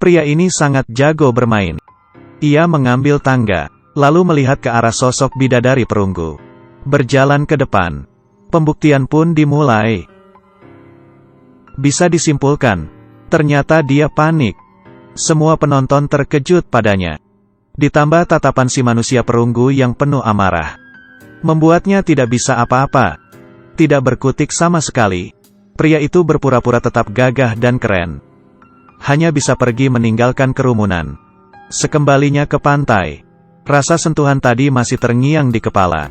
Pria ini sangat jago bermain. Ia mengambil tangga, lalu melihat ke arah sosok bidadari perunggu. Berjalan ke depan. Pembuktian pun dimulai. Bisa disimpulkan, ternyata dia panik. Semua penonton terkejut padanya. Ditambah tatapan si manusia perunggu yang penuh amarah. Membuatnya tidak bisa apa-apa. Tidak berkutik sama sekali. Pria itu berpura-pura tetap gagah dan keren. Hanya bisa pergi meninggalkan kerumunan. Sekembalinya ke pantai, rasa sentuhan tadi masih terngiang di kepala.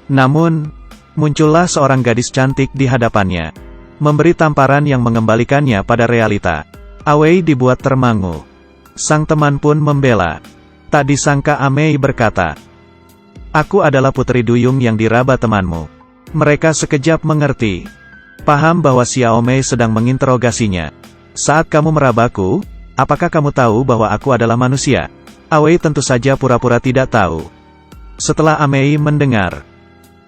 Namun, muncullah seorang gadis cantik di hadapannya. Memberi tamparan yang mengembalikannya pada realita. Awei dibuat termangu. Sang teman pun membela. Tak disangka Amei berkata, "Aku adalah Putri Duyung yang diraba temanmu." Mereka sekejap mengerti. Paham bahwa Xiaomei sedang menginterogasinya. "Saat kamu merabaku, apakah kamu tahu bahwa aku adalah manusia?" Awei tentu saja pura-pura tidak tahu. Setelah Amei mendengar,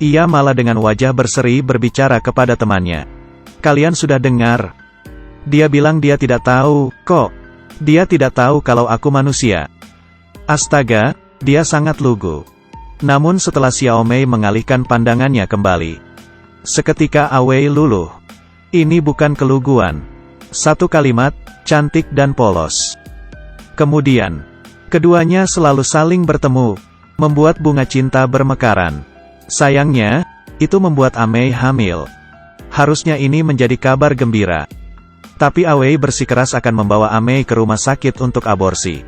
ia malah dengan wajah berseri berbicara kepada temannya. "Kalian sudah dengar? Dia bilang dia tidak tahu, kok. Dia tidak tahu kalau aku manusia." Astaga, dia sangat lugu. Namun setelah Xiaomei mengalihkan pandangannya kembali, seketika Awei luluh. Ini bukan keluguan. Satu kalimat, cantik dan polos. Kemudian, keduanya selalu saling bertemu, membuat bunga cinta bermekaran. Sayangnya, itu membuat Amei hamil. Harusnya ini menjadi kabar gembira. Tapi Awei bersikeras akan membawa Amei ke rumah sakit untuk aborsi.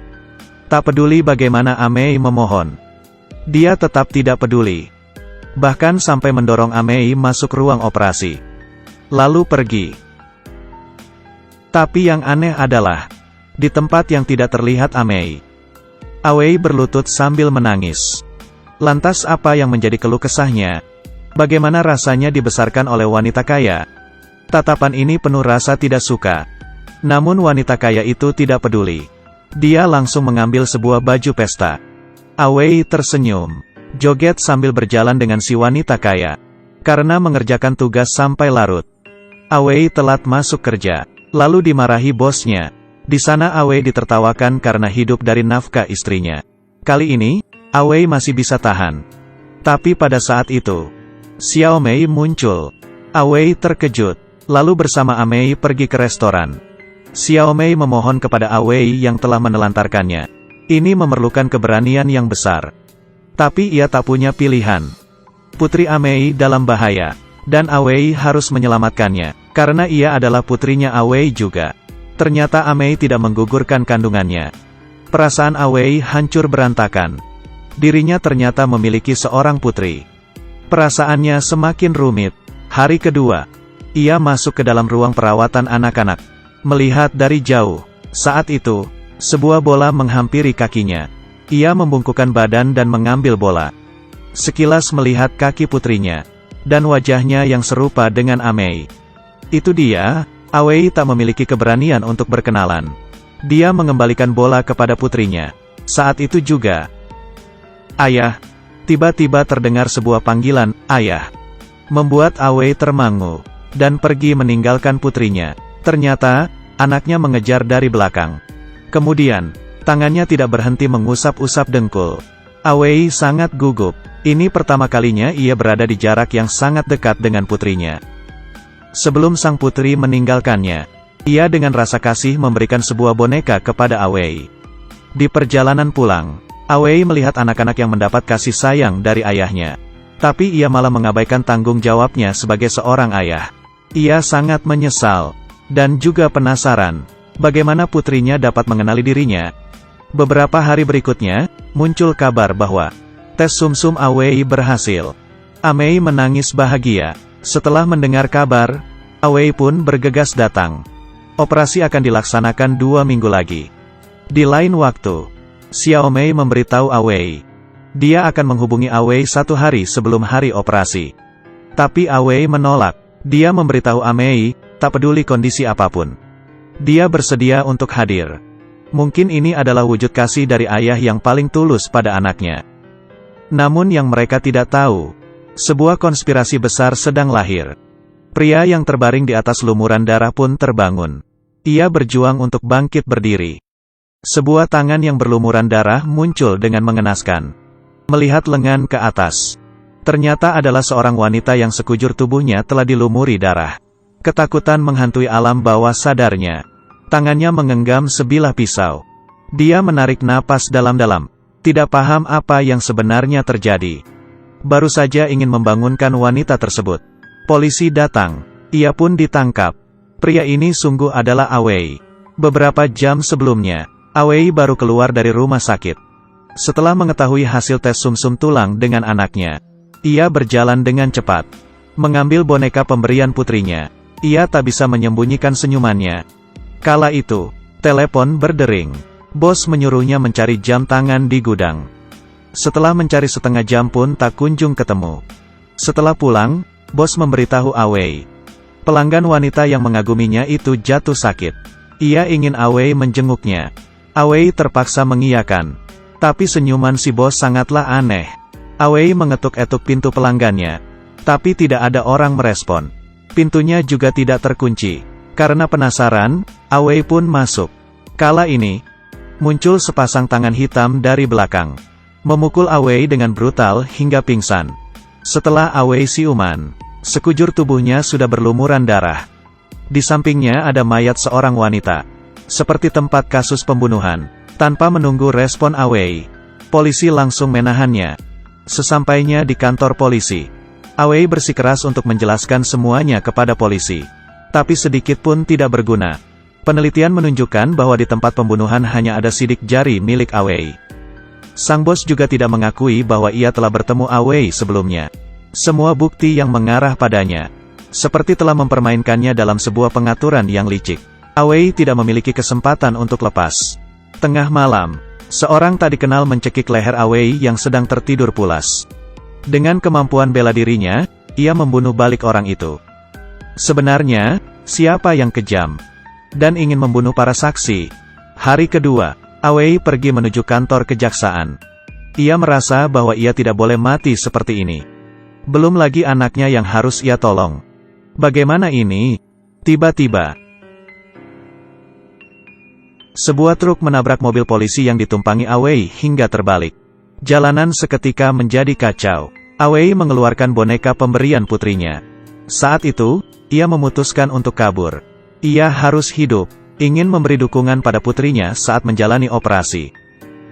Tak peduli bagaimana Amei memohon. Dia tetap tidak peduli. Bahkan sampai mendorong Amei masuk ruang operasi. Lalu pergi. Tapi yang aneh adalah, di tempat yang tidak terlihat Amei, Awei berlutut sambil menangis. Lantas apa yang menjadi keluh kesahnya? Bagaimana rasanya dibesarkan oleh wanita kaya? Tatapan ini penuh rasa tidak suka. Namun wanita kaya itu tidak peduli. Dia langsung mengambil sebuah baju pesta. Awei tersenyum, joget sambil berjalan dengan si wanita kaya. Karena mengerjakan tugas sampai larut, Awei telat masuk kerja, lalu dimarahi bosnya. Di sana Awei ditertawakan karena hidup dari nafkah istrinya. Kali ini, Awei masih bisa tahan. Tapi pada saat itu, Xiaomei muncul. Awei terkejut, lalu bersama Amei pergi ke restoran. Xiaomei memohon kepada Awei yang telah menelantarkannya. Ini memerlukan keberanian yang besar. Tapi ia tak punya pilihan. Putri Amei dalam bahaya, dan Awei harus menyelamatkannya, karena ia adalah putrinya Awei juga. Ternyata Amei tidak menggugurkan kandungannya. Perasaan Awei hancur berantakan. Dirinya ternyata memiliki seorang putri. Perasaannya semakin rumit. Hari kedua, ia masuk ke dalam ruang perawatan anak-anak. Melihat dari jauh, saat itu, sebuah bola menghampiri kakinya. Ia membungkukkan badan dan mengambil bola. Sekilas melihat kaki putrinya, dan wajahnya yang serupa dengan Amei. Itu dia. Awei tak memiliki keberanian untuk berkenalan. Dia mengembalikan bola kepada putrinya. Saat itu juga, "Ayah!" Tiba-tiba terdengar sebuah panggilan, "Ayah!" Membuat Awei termangu, dan pergi meninggalkan putrinya. Ternyata, anaknya mengejar dari belakang. Kemudian, tangannya tidak berhenti mengusap-usap dengkul. Awei sangat gugup. Ini pertama kalinya ia berada di jarak yang sangat dekat dengan putrinya. Sebelum sang putri meninggalkannya, ia dengan rasa kasih memberikan sebuah boneka kepada Awei. Di perjalanan pulang, Awei melihat anak-anak yang mendapat kasih sayang dari ayahnya. Tapi ia malah mengabaikan tanggung jawabnya sebagai seorang ayah. Ia sangat menyesal, dan juga penasaran, bagaimana putrinya dapat mengenali dirinya. Beberapa hari berikutnya, muncul kabar bahwa tes sumsum Awei berhasil. Amei menangis bahagia. Setelah mendengar kabar, Awei pun bergegas datang. Operasi akan dilaksanakan 2 minggu lagi. Di lain waktu, Xiaomei memberitahu Awei. Dia akan menghubungi Awei 1 hari sebelum hari operasi. Tapi Awei menolak. Dia memberitahu Amei, tak peduli kondisi apapun, dia bersedia untuk hadir. Mungkin ini adalah wujud kasih dari ayah yang paling tulus pada anaknya. Namun yang mereka tidak tahu, sebuah konspirasi besar sedang lahir. Pria yang terbaring di atas lumuran darah pun terbangun. Ia berjuang untuk bangkit berdiri. Sebuah tangan yang berlumuran darah muncul dengan mengenaskan. Melihat lengan ke atas, ternyata adalah seorang wanita yang sekujur tubuhnya telah dilumuri darah. Ketakutan menghantui alam bawah sadarnya. Tangannya menggenggam sebilah pisau. Dia menarik napas dalam-dalam. Tidak paham apa yang sebenarnya terjadi. Baru saja ingin membangunkan wanita tersebut. Polisi datang. Ia pun ditangkap. Pria ini sungguh adalah Awei. Beberapa jam sebelumnya, Awei baru keluar dari rumah sakit. Setelah mengetahui hasil tes sumsum tulang dengan anaknya, ia berjalan dengan cepat. Mengambil boneka pemberian putrinya. Ia tak bisa menyembunyikan senyumannya. Kala itu, telepon berdering. Bos menyuruhnya mencari jam tangan di gudang. Setelah mencari setengah jam pun tak kunjung ketemu. Setelah pulang, bos memberitahu Awei. Pelanggan wanita yang mengaguminya itu jatuh sakit. Ia ingin Awei menjenguknya. Awei terpaksa mengiyakan. Tapi senyuman si bos sangatlah aneh. Awei mengetuk-etuk pintu pelanggannya. Tapi tidak ada orang merespon. Pintunya juga tidak terkunci. Karena penasaran, Awei pun masuk. Kala ini, muncul sepasang tangan hitam dari belakang. Memukul Awei dengan brutal hingga pingsan. Setelah Awei siuman, sekujur tubuhnya sudah berlumuran darah. Di sampingnya ada mayat seorang wanita. Seperti tempat kasus pembunuhan. Tanpa menunggu respon Awei, polisi langsung menahannya. Sesampainya di kantor polisi, Awei bersikeras untuk menjelaskan semuanya kepada polisi. Tapi sedikit pun tidak berguna. Penelitian menunjukkan bahwa di tempat pembunuhan hanya ada sidik jari milik Awei. Sang bos juga tidak mengakui bahwa ia telah bertemu Awei sebelumnya. Semua bukti yang mengarah padanya, seperti telah mempermainkannya dalam sebuah pengaturan yang licik. Awei tidak memiliki kesempatan untuk lepas. Tengah malam, seorang tak dikenal mencekik leher Awei yang sedang tertidur pulas. Dengan kemampuan bela dirinya, ia membunuh balik orang itu. Sebenarnya, siapa yang kejam dan ingin membunuh para saksi? Hari kedua, Awei pergi menuju kantor kejaksaan. Ia merasa bahwa ia tidak boleh mati seperti ini. Belum lagi anaknya yang harus ia tolong. Bagaimana ini? Tiba-tiba, sebuah truk menabrak mobil polisi yang ditumpangi Awei hingga terbalik. Jalanan seketika menjadi kacau. Awei mengeluarkan boneka pemberian putrinya. Saat itu, ia memutuskan untuk kabur. Ia harus hidup, ingin memberi dukungan pada putrinya saat menjalani operasi.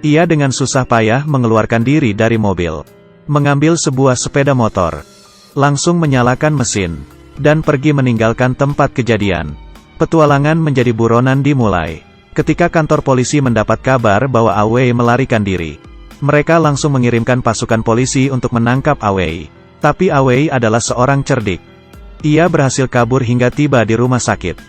Ia dengan susah payah mengeluarkan diri dari mobil. Mengambil sebuah sepeda motor. Langsung menyalakan mesin. Dan pergi meninggalkan tempat kejadian. Petualangan menjadi buronan dimulai. Ketika kantor polisi mendapat kabar bahwa Awei melarikan diri, mereka langsung mengirimkan pasukan polisi untuk menangkap Awei. Tapi Awei adalah seorang cerdik. Ia berhasil kabur hingga tiba di rumah sakit.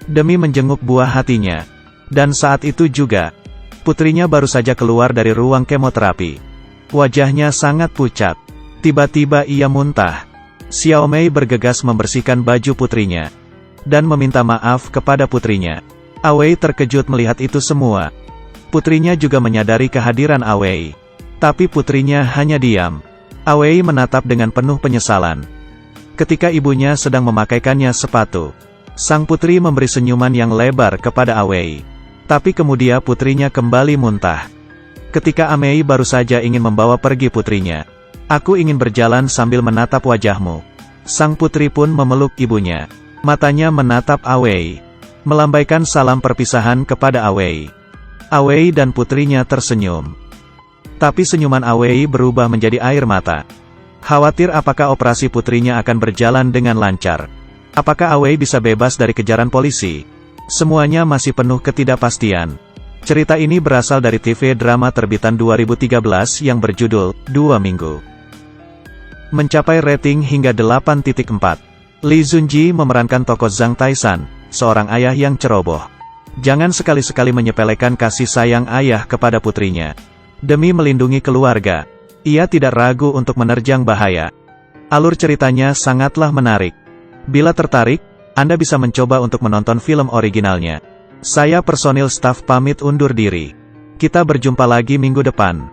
Demi menjenguk buah hatinya. Dan saat itu juga, putrinya baru saja keluar dari ruang kemoterapi. Wajahnya sangat pucat. Tiba-tiba ia muntah. Xiaomei bergegas membersihkan baju putrinya. Dan meminta maaf kepada putrinya. Awei terkejut melihat itu semua. Putrinya juga menyadari kehadiran Awei. Tapi putrinya hanya diam. Awei menatap dengan penuh penyesalan. Ketika ibunya sedang memakaikannya sepatu, sang putri memberi senyuman yang lebar kepada Awei. Tapi kemudian putrinya kembali muntah. Ketika Amei baru saja ingin membawa pergi putrinya. Aku ingin berjalan sambil menatap wajahmu. Sang putri pun memeluk ibunya. Matanya menatap Awei. Melambaikan salam perpisahan kepada Awei. Awei dan putrinya tersenyum. Tapi senyuman Awei berubah menjadi air mata. Khawatir apakah operasi putrinya akan berjalan dengan lancar. Apakah Awei bisa bebas dari kejaran polisi? Semuanya masih penuh ketidakpastian. Cerita ini berasal dari TV drama terbitan 2013 yang berjudul 2 Minggu. Mencapai rating hingga 8.4. Lee Junji memerankan tokoh Zhang Taishan, seorang ayah yang ceroboh. Jangan sekali-sekali menyepelekan kasih sayang ayah kepada putrinya. Demi melindungi keluarga, ia tidak ragu untuk menerjang bahaya. Alur ceritanya sangatlah menarik. Bila tertarik, Anda bisa mencoba untuk menonton film originalnya. Saya personil staf pamit undur diri. Kita berjumpa lagi minggu depan.